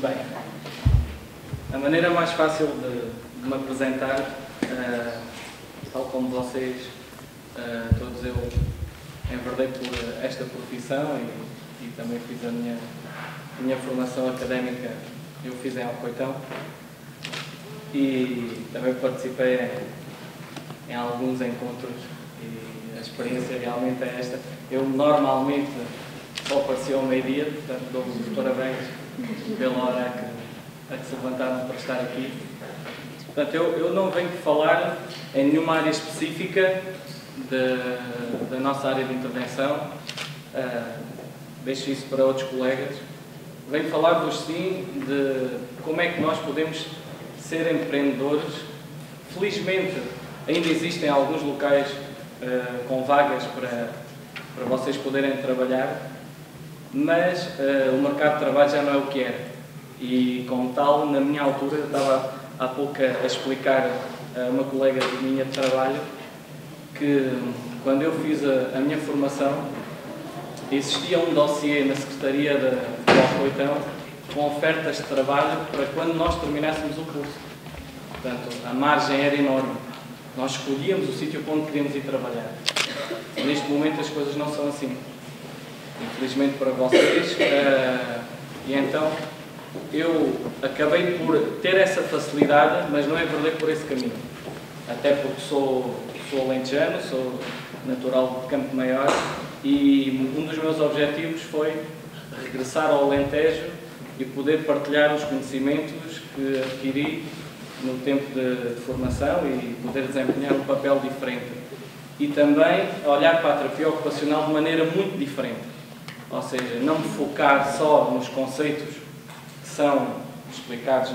Bem, a maneira mais fácil de me apresentar, tal como vocês, todos eu enverdei por esta profissão e também fiz a minha formação académica, eu fiz em Alcoitão e também participei em alguns encontros e a experiência realmente é esta. Eu normalmente só apareci ao meio-dia, portanto dou-vos os parabéns pela hora a que se levantaram para estar aqui. Portanto, eu não venho falar em nenhuma área específica da nossa área de intervenção, deixo isso para outros colegas. Venho falar-vos sim de como é que nós podemos ser empreendedores. Felizmente ainda existem alguns locais com vagas para vocês poderem trabalhar, mas o mercado de trabalho já não é o que era. E como tal, na minha altura, eu estava há pouco a explicar a uma colega minha de trabalho que quando eu fiz a minha formação existia um dossiê na Secretaria do Alcoitão com ofertas de trabalho para quando nós terminássemos o curso. Portanto, a margem era enorme. Nós escolhíamos o sítio onde queríamos ir trabalhar. Neste momento as coisas não são assim. Infelizmente para vocês. E então eu acabei por ter essa facilidade, mas não enverdei por esse caminho. Até porque sou alentejano, sou natural de Campo Maior e um dos meus objetivos foi regressar ao Alentejo e poder partilhar os conhecimentos que adquiri no tempo de formação e poder desempenhar um papel diferente. E também olhar para a terapia ocupacional de maneira muito diferente. Ou seja, não me focar só nos conceitos que são explicados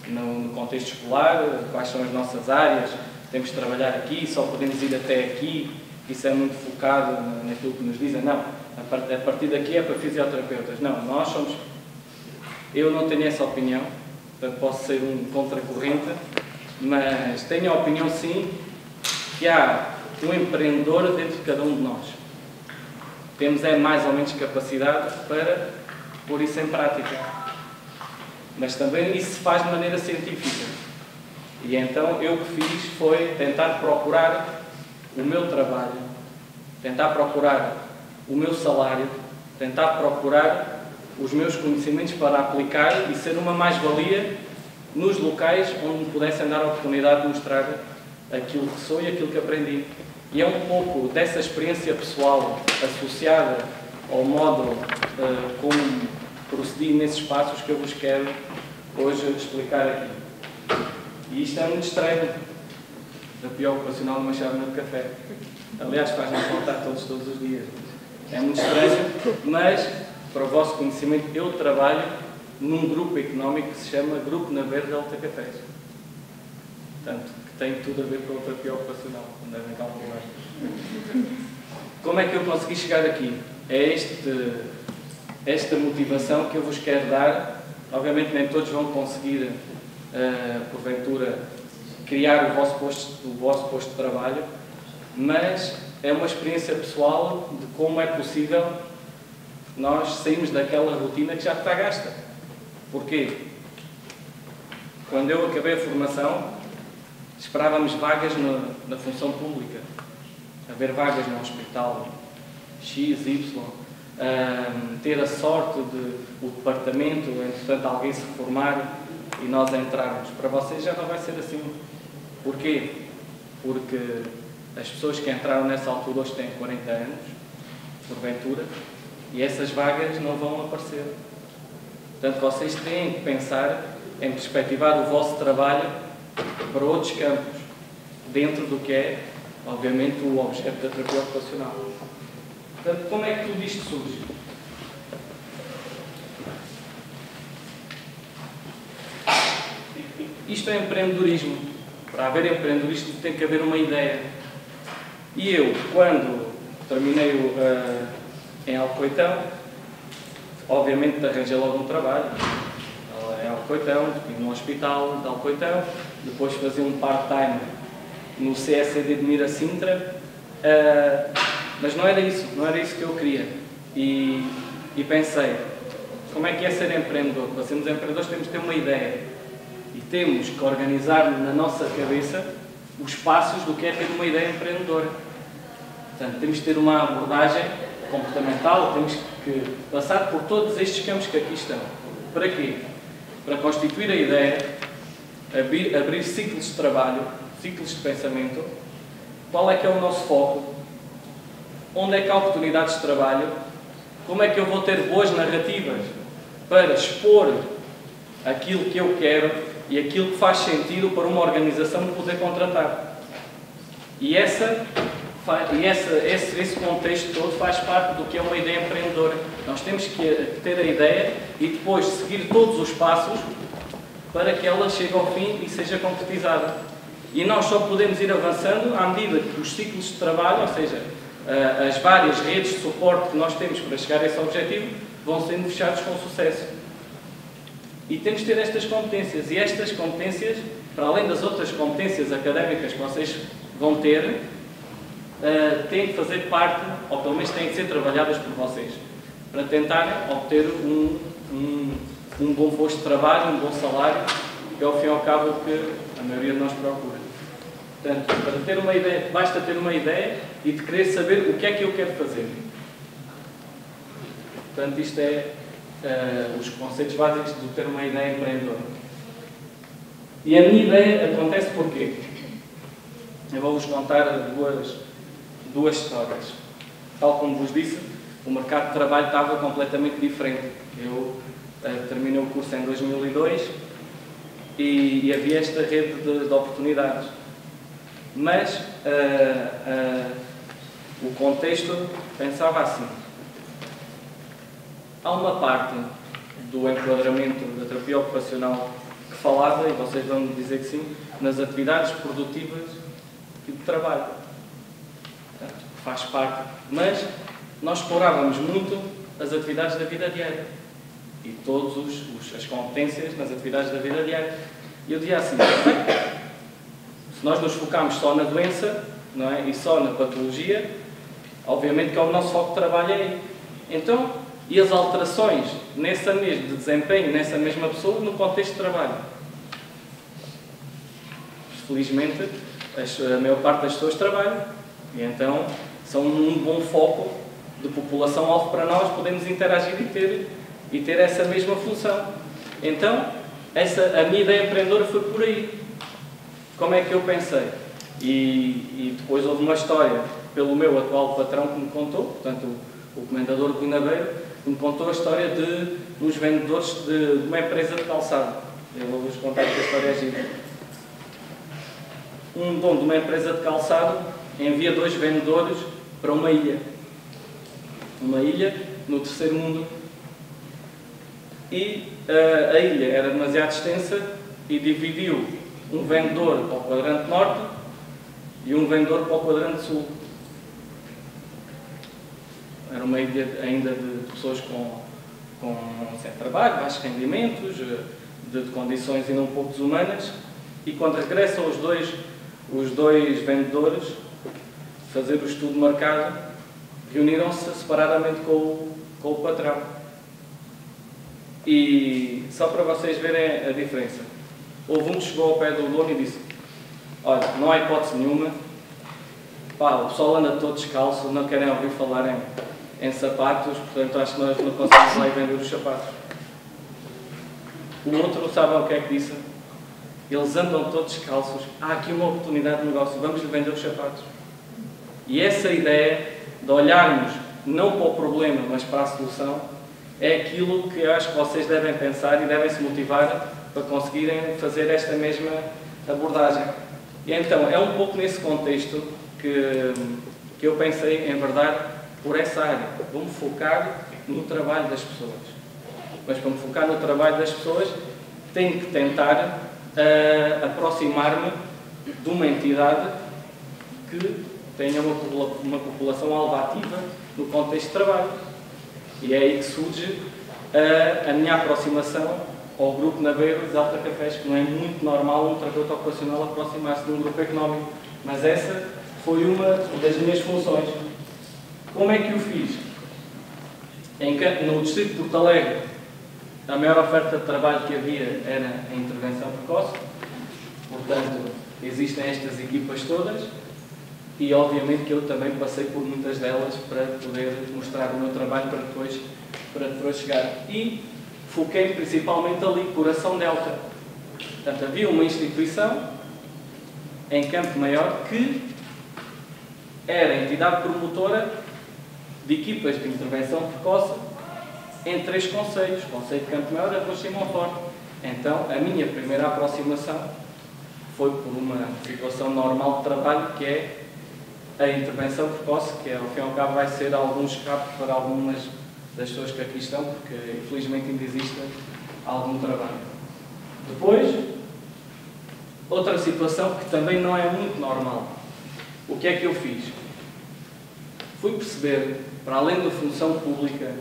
no contexto escolar, quais são as nossas áreas, temos de trabalhar aqui, só podemos ir até aqui, isso é muito focado naquilo que nos dizem. Não, a partir daqui é para fisioterapeutas. Não, nós somos... Eu não tenho essa opinião, portanto posso ser um contracorrente, mas tenho a opinião sim que há um empreendedor dentro de cada um de nós. Temos mais ou menos capacidade para pôr isso em prática. Mas também isso se faz de maneira científica. E então eu o que fiz foi tentar procurar o meu trabalho, tentar procurar o meu salário, tentar procurar os meus conhecimentos para aplicar e ser uma mais-valia nos locais onde me pudessem dar a oportunidade de mostrar aquilo que sou e aquilo que aprendi. E é um pouco dessa experiência pessoal associada ao modo como procedi nesses passos que eu vos quero hoje explicar aqui. E isto é muito estranho, da terapia ocupacional numa chávena de café. Aliás, faz-nos faltar todos os dias. É muito estranho, mas, para o vosso conhecimento, eu trabalho num grupo económico que se chama Grupo Na Verde Alta Cafés. Portanto, que tem tudo a ver com a terapia ocupacional, como devem calcular. Como é que eu consegui chegar aqui? É esta motivação que eu vos quero dar. Obviamente nem todos vão conseguir, porventura, criar o vosso posto de trabalho, mas é uma experiência pessoal de como é possível nós sairmos daquela rotina que já está gasta. Porquê? Quando eu acabei a formação, esperávamos vagas na função pública. Haver vagas no hospital X, Y, ter a sorte de o departamento, entretanto alguém se reformar e nós entrarmos. Para vocês já não vai ser assim. Porquê? Porque as pessoas que entraram nessa altura hoje têm 40 anos, porventura, e essas vagas não vão aparecer. Portanto, vocês têm que pensar em perspectivar o vosso trabalho para outros campos, dentro do que é, obviamente, o objeto da terapia ocupacional. Portanto, como é que tudo isto surge? Isto é empreendedorismo. Para haver empreendedorismo tem que haver uma ideia. E eu, quando terminei em Alcoitão, obviamente arranjei logo um trabalho. Em Alcoitão, no hospital de Alcoitão, depois fazia um part-time no CSCD de Mira-Sintra, mas não era isso que eu queria. E pensei, como é que é ser empreendedor? Para sermos empreendedores temos que ter uma ideia e temos que organizar na nossa cabeça os passos do que é ter uma ideia empreendedora. Portanto, temos que ter uma abordagem comportamental, temos que passar por todos estes campos que aqui estão. Para quê? Para constituir a ideia, abrir ciclos de trabalho, ciclos de pensamento. Qual é que é o nosso foco? Onde é que há oportunidades de trabalho? Como é que eu vou ter boas narrativas para expor aquilo que eu quero e aquilo que faz sentido para uma organização me poder contratar? E esse contexto todo faz parte do que é uma ideia empreendedora. Nós temos que ter a ideia e depois seguir todos os passos para que ela chegue ao fim e seja concretizada. E nós só podemos ir avançando à medida que os ciclos de trabalho, ou seja, as várias redes de suporte que nós temos para chegar a esse objetivo, vão sendo fechados com sucesso. E temos de ter estas competências. E estas competências, para além das outras competências académicas que vocês vão ter, têm que fazer parte, ou pelo menos têm que ser trabalhadas por vocês, para tentarem obter um bom posto de trabalho, um bom salário, que é ao fim e ao cabo o que a maioria de nós procura. Portanto, para ter uma ideia, basta ter uma ideia e de querer saber o que é que eu quero fazer. Portanto, isto é os conceitos básicos de ter uma ideia empreendedora. E a minha ideia acontece porquê? Eu vou-vos contar duas histórias. Tal como vos disse, o mercado de trabalho estava completamente diferente. Eu terminei o curso em 2002 e havia esta rede de oportunidades. Mas o contexto pensava assim. Há uma parte do enquadramento da terapia ocupacional que falava, e vocês vão me dizer que sim, nas atividades produtivas e de trabalho. Portanto, faz parte. Mas nós explorávamos muito as atividades da vida diária e todas as competências nas atividades da vida diária. E eu dizia assim, se nós nos focarmos só na doença, não é? E só na patologia, obviamente que é o nosso foco de trabalho aí. Então, e as alterações de desempenho nessa mesma pessoa no contexto de trabalho? Felizmente, a maior parte das pessoas trabalham e então são um bom foco de população-alvo para nós podermos interagir e ter essa mesma função. Então, a minha ideia empreendedora foi por aí. Como é que eu pensei? E depois houve uma história pelo meu atual patrão que me contou, portanto, o comendador de Guinabeiro, que me contou a história dos vendedores de uma empresa de calçado. Eu vou-vos contar que a história é gira. Um dono de uma empresa de calçado envia 2 vendedores para uma ilha. Uma ilha no terceiro mundo. E a ilha era demasiado extensa e dividiu um vendedor para o quadrante norte e um vendedor para o quadrante sul. Era uma ilha ainda de pessoas com sem trabalho, baixos rendimentos, de condições ainda um pouco desumanas, e quando regressam os dois vendedores fazer o estudo de mercado, reuniram-se separadamente com o patrão. E só para vocês verem a diferença, houve um que chegou ao pé do dono e disse: olha, não há hipótese nenhuma, pá, o pessoal anda todo descalço, não querem ouvir falar em sapatos, portanto acho que nós não conseguimos lá ir vender os sapatos. O outro, sabem o que é que disse? Eles andam todos descalços, há aqui uma oportunidade de negócio, vamos lhe vender os sapatos. E essa ideia de olharmos não para o problema, mas para a solução, é aquilo que eu acho que vocês devem pensar e devem se motivar para conseguirem fazer esta mesma abordagem. E então, é um pouco nesse contexto que eu pensei, em verdade, por essa área. Vou-me focar no trabalho das pessoas. Mas para me focar no trabalho das pessoas, tenho que tentar aproximar-me de uma entidade que tenha uma população alvo ativa no contexto de trabalho. E é aí que surge a minha aproximação ao grupo Naveiro de Alta Cafés, que não é muito normal um terapeuta ocupacional aproximar-se de um grupo económico. Mas essa foi uma das minhas funções. Como é que o fiz? No distrito de Porto Alegre a maior oferta de trabalho que havia era a intervenção precoce, portanto, existem estas equipas todas e, obviamente, que eu também passei por muitas delas para poder mostrar o meu trabalho para depois chegar. E foquei principalmente ali, Coração Delta. Portanto, havia uma instituição em Campo Maior que era a entidade promotora de equipas de intervenção precoce em 3 concelhos, Concelho de Campo Maior, Arroz de Monforte. Então, a minha primeira aproximação foi por uma situação normal de trabalho, que é a intervenção precoce, que ao fim e ao cabo vai ser algum escape para algumas das pessoas que aqui estão, porque infelizmente ainda existe algum trabalho. Depois, outra situação que também não é muito normal. O que é que eu fiz? Fui perceber, para além da função pública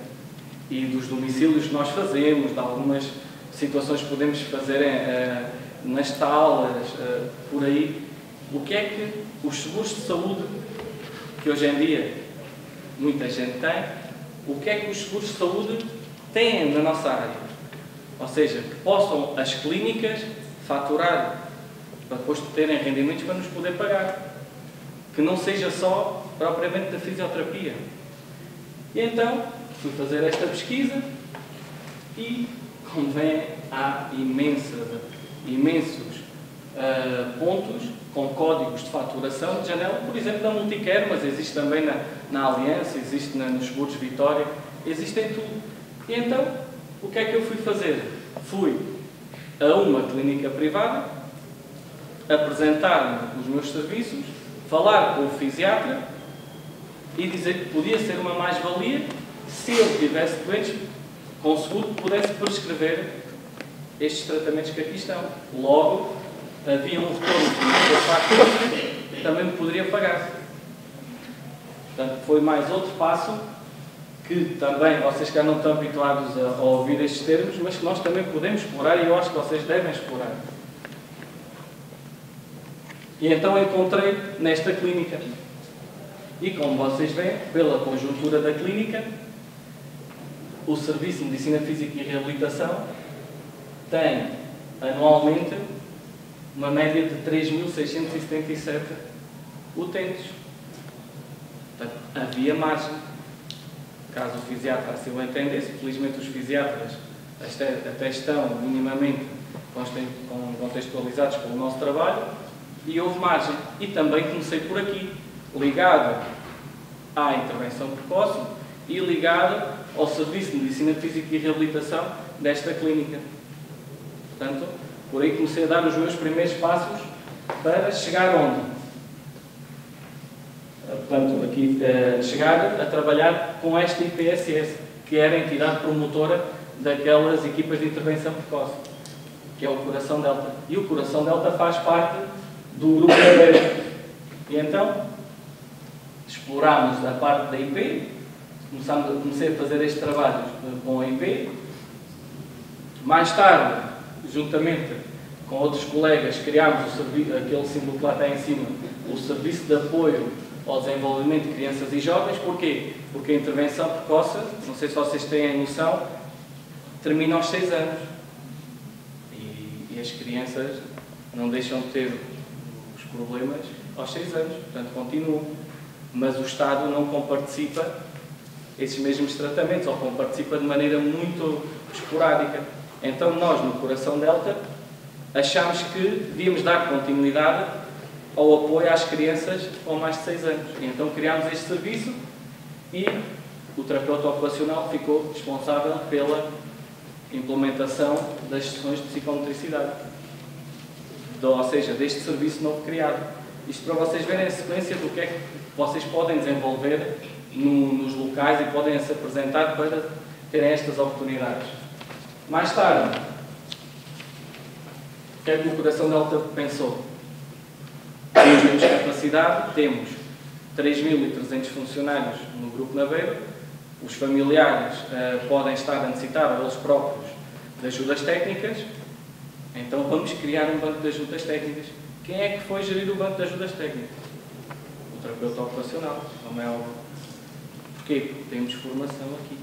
e dos domicílios que nós fazemos, de algumas situações que podemos fazer nas talas, por aí, o que é que os seguros de saúde, que hoje em dia muita gente tem, o que é que os seguros de saúde têm na nossa área? Ou seja, que possam as clínicas faturar para depois terem rendimentos para nos poder pagar. Que não seja só propriamente da fisioterapia. E então, fui fazer esta pesquisa e, como veem, há imensos pontos com códigos de faturação de janela, por exemplo, da Multicare, mas existe também na Aliança, existe nos Seguros Vitória, existe em tudo. E então, o que é que eu fui fazer? Fui a uma clínica privada, apresentar-me os meus serviços, falar com o fisiatra e dizer que podia ser uma mais-valia se eu tivesse doentes com seguro que pudesse prescrever estes tratamentos que aqui estão. Logo, havia um retorno da fatura que também me poderia pagar. Portanto, foi mais outro passo que também vocês que não estão habituados a ouvir estes termos, mas que nós também podemos explorar e eu acho que vocês devem explorar. E então encontrei nesta clínica. E como vocês veem, pela conjuntura da clínica, o Serviço de Medicina Física e Reabilitação tem anualmente uma média de 3.677 utentes. Portanto, havia margem. Caso o fisiatra assim o entendesse, felizmente os fisiatras até estão minimamente contextualizados com o nosso trabalho e houve margem. E também comecei por aqui, ligado à intervenção precoce e ligado ao Serviço de Medicina Física e Reabilitação desta clínica. Portanto, por aí comecei a dar os meus primeiros passos para chegar onde? Portanto, aqui, chegar a trabalhar com esta IPSS, que era a entidade promotora daquelas equipas de intervenção precoce, que é o Coração Delta. E o Coração Delta faz parte do Grupo Naveiro. E então, explorámos a parte da IP, comecei a fazer este trabalho com a IP. Mais tarde, juntamente com outros colegas, criámos aquele símbolo que lá está em cima, o Serviço de Apoio ao Desenvolvimento de Crianças e Jovens. Porquê? Porque a intervenção precoce, não sei se vocês têm noção, termina aos 6 anos. E as crianças não deixam de ter os problemas aos 6 anos, portanto continuam. Mas o Estado não comparticipa esses mesmos tratamentos, ou comparticipa de maneira muito esporádica. Então nós, no Coração Delta, achámos que devíamos dar continuidade ao apoio às crianças com mais de 6 anos. E então criámos este serviço e o terapeuta ocupacional ficou responsável pela implementação das sessões de psicomotricidade. Ou seja, deste serviço novo criado. Isto para vocês verem a sequência do que é que vocês podem desenvolver nos locais e podem se apresentar para terem estas oportunidades. Mais tarde, o que é que o Coração Delta pensou? Temos capacidade, temos 3.300 funcionários no Grupo Naveiro, os familiares podem estar a necessitar, eles próprios, de ajudas técnicas, então vamos criar um banco de ajudas técnicas. Quem é que foi gerir o banco de ajudas técnicas? O terapeuta ocupacional, como é óbvio. Porquê? Porque temos formação aqui.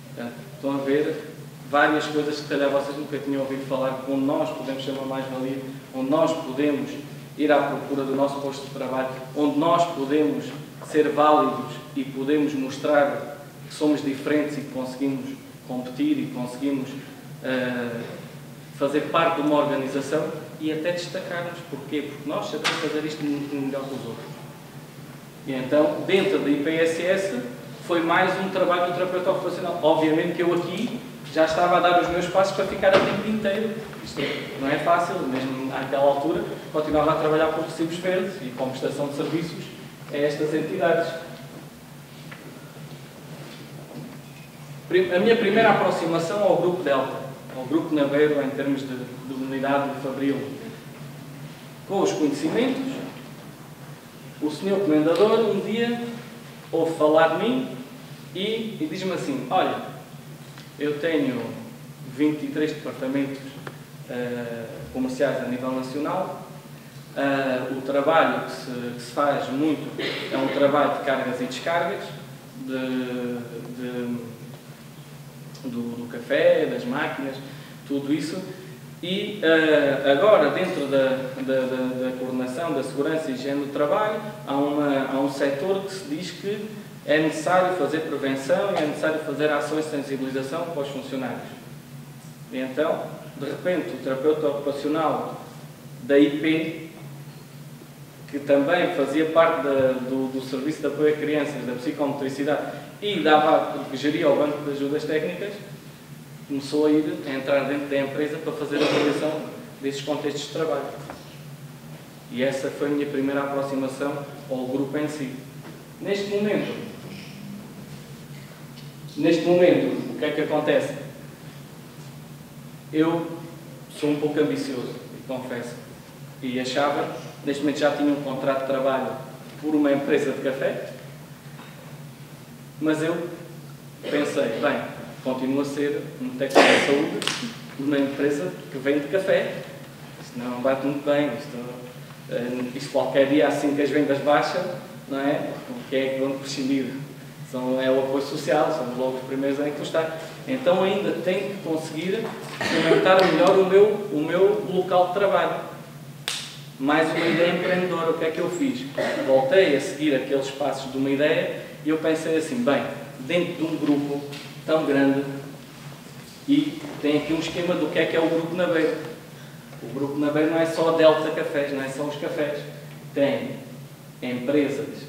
Portanto, estão a ver várias coisas que se calhar vocês nunca tinham ouvido falar, onde nós podemos ser uma mais-valia, onde nós podemos ir à procura do nosso posto de trabalho, onde nós podemos ser válidos e podemos mostrar que somos diferentes e que conseguimos competir e conseguimos fazer parte de uma organização e até destacar-nos. Porquê? Porque nós sabemos fazer isto muito melhor que os outros. E então, dentro da IPSS, foi mais um trabalho do terapeuta ocupacional. Obviamente que eu aqui já estava a dar os meus passos para ficar a tempo inteiro. Isto não é fácil, mesmo naquela altura, continuava a trabalhar por recibos verdes e com prestação de serviços a estas entidades. A minha primeira aproximação ao Grupo Delta, ao Grupo Naveiro, em termos de unidade fabril, com os conhecimentos, o senhor comendador um dia ouve falar de mim e diz-me assim: olha, eu tenho 23 departamentos comerciais a nível nacional, o trabalho que se faz muito é um trabalho de cargas e descargas, do café, das máquinas, tudo isso. E agora, dentro da coordenação, da segurança e higiene do trabalho, há um setor que se diz que é necessário fazer prevenção e é necessário fazer ações de sensibilização para os funcionários. E então, de repente, o terapeuta ocupacional da IP, que também fazia parte do Serviço de Apoio a Crianças, da Psicomotricidade, e geria o Banco de Ajudas Técnicas, começou a entrar dentro da empresa para fazer a avaliação desses contextos de trabalho. E essa foi a minha primeira aproximação ao grupo em si. Neste momento, o que é que acontece? Eu sou um pouco ambicioso, confesso, e achava, neste momento já tinha um contrato de trabalho por uma empresa de café, mas eu pensei, bem, continua a ser um técnico de saúde numa empresa que vende café. Isto não bate muito bem. Isto qualquer dia, assim que as vendas baixam, não é? O que é que vão prescindir? É o apoio social, são logo os primeiros a encostar. Então ainda tenho que conseguir aumentar melhor o meu local de trabalho. Mais uma ideia empreendedora. O que é que eu fiz? Voltei a seguir aqueles passos de uma ideia e eu pensei assim, bem, dentro de um grupo tão grande, e tem aqui um esquema do que é o Grupo Naveiro. O Grupo Naveiro não é só a Delta Cafés, não é só os cafés. Tem empresas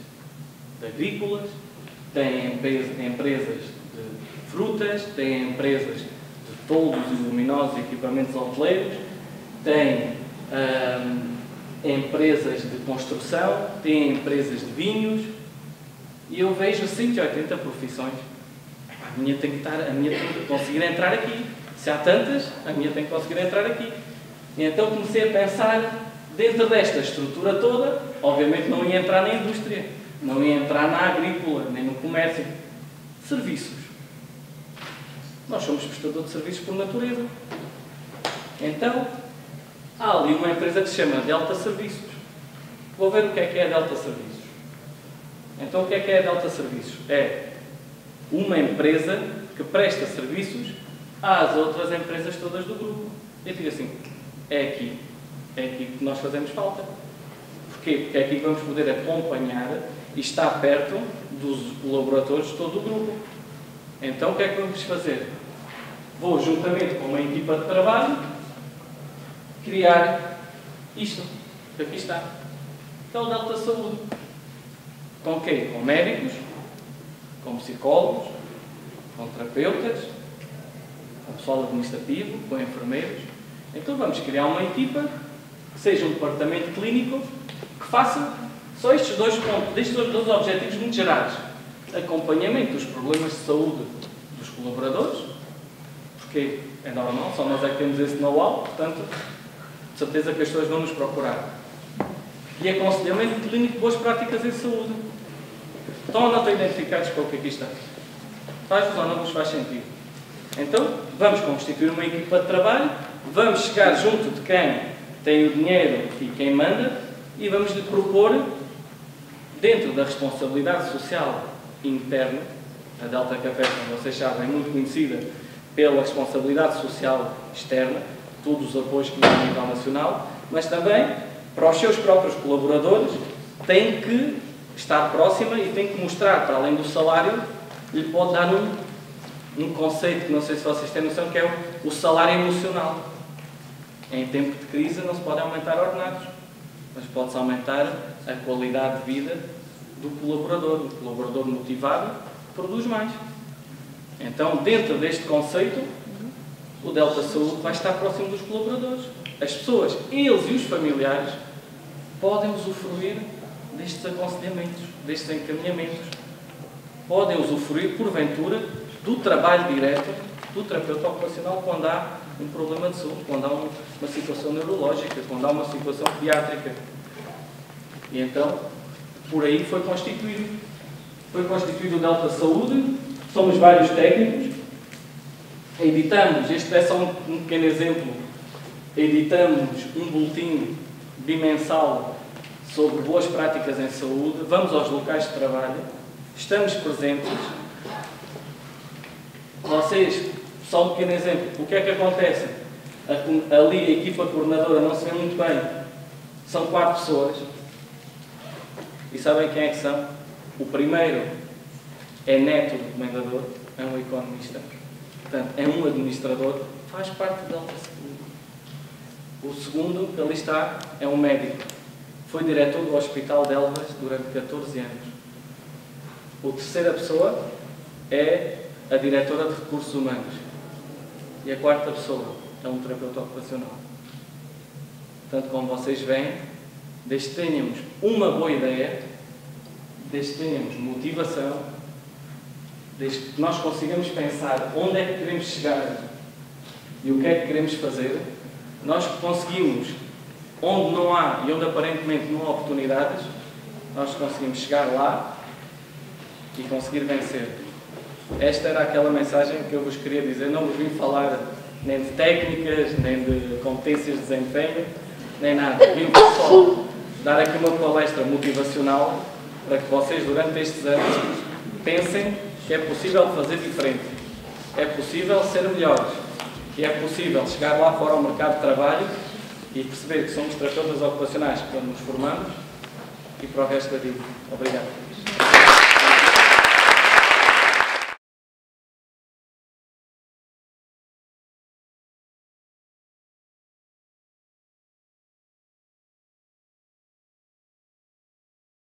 agrícolas, tem empresas de frutas, tem empresas de toldos e luminosos e equipamentos hoteleiros, tem empresas de construção, tem empresas de vinhos, e eu vejo 180 profissões. A minha tem que conseguir entrar aqui. Se há tantas, a minha tem que conseguir entrar aqui. E então comecei a pensar, dentro desta estrutura toda, obviamente não ia entrar na indústria, não ia entrar na agrícola, nem no comércio. Serviços. Nós somos prestador de serviços por natureza. Então, há ali uma empresa que se chama Delta Serviços. Vou ver o que é a Delta Serviços. Então, o que é a Delta Serviços? É uma empresa que presta serviços às outras empresas todas do grupo. Eu digo assim, é aqui que nós fazemos falta. Porquê? Porque é aqui que vamos poder acompanhar e estar perto dos colaboradores de todo o grupo. Então, o que é que vamos fazer? Vou, juntamente com uma equipa de trabalho, criar isto, que aqui está. Que é o Delta Saúde. Com quê? Com médicos, com psicólogos, com terapeutas, com pessoal administrativo, com enfermeiros. Então vamos criar uma equipa que seja um departamento clínico que faça só estes dois pontos, estes dois objetivos muito gerais. Acompanhamento dos problemas de saúde dos colaboradores, porque é normal, só nós é que temos esse know-how, portanto, de certeza que as pessoas vão nos procurar. E aconselhamento clínico de boas práticas em saúde. Estão ou não estão identificados com o que aqui está? Faz-vos ou não vos faz sentido? Então, vamos constituir uma equipa de trabalho, vamos chegar junto de quem tem o dinheiro e quem manda, e vamos lhe propor, dentro da responsabilidade social interna, a Delta Café, como vocês sabem, é muito conhecida pela responsabilidade social externa, todos os apoios que dão a nível nacional, mas também para os seus próprios colaboradores, tem que estar próxima e tem que mostrar, para além do salário, lhe pode dar um conceito que não sei se vocês têm noção, que é o salário emocional. Em tempo de crise não se pode aumentar ordenados, mas pode-se aumentar a qualidade de vida do colaborador. O colaborador motivado produz mais. Então, dentro deste conceito, o Delta Saúde vai estar próximo dos colaboradores. As pessoas, eles e os familiares, podem usufruir destes aconselhamentos, destes encaminhamentos. Podem usufruir, porventura, do trabalho direto do terapeuta ocupacional quando há um problema de saúde, quando há uma situação neurológica, quando há uma situação pediátrica. E então, por aí foi constituído. Foi constituído o Delta Saúde, somos vários técnicos, editamos, este é só um pequeno exemplo, editamos um boletim bimensal sobre boas práticas em saúde, vamos aos locais de trabalho, estamos presentes. Vocês, só um pequeno exemplo, o que é que acontece? Ali a equipa coordenadora não se vê muito bem, são 4 pessoas, e sabem quem é que são? O primeiro é neto do comendador, é um economista, portanto, é um administrador, faz parte da Delta Saúde. O segundo, que ali está, é um médico, foi diretor do Hospital de Elvas durante 14 anos. A terceira pessoa é a diretora de Recursos Humanos. E a quarta pessoa é um terapeuta ocupacional. Portanto, como vocês veem, desde que tenhamos uma boa ideia, desde que tenhamos motivação, desde que nós consigamos pensar onde é que queremos chegar e o que é que queremos fazer, nós conseguimos, onde não há e onde aparentemente não há oportunidades, nós conseguimos chegar lá e conseguir vencer. Esta era aquela mensagem que eu vos queria dizer. Não vos vim falar nem de técnicas, nem de competências de desempenho, nem nada. Vim só dar aqui uma palestra motivacional para que vocês, durante estes anos, pensem que é possível fazer diferente, é possível ser melhores, que é possível chegar lá fora ao mercado de trabalho e perceber que somos terapeutas ocupacionais quando nos formamos e para o resto da vida. Obrigado.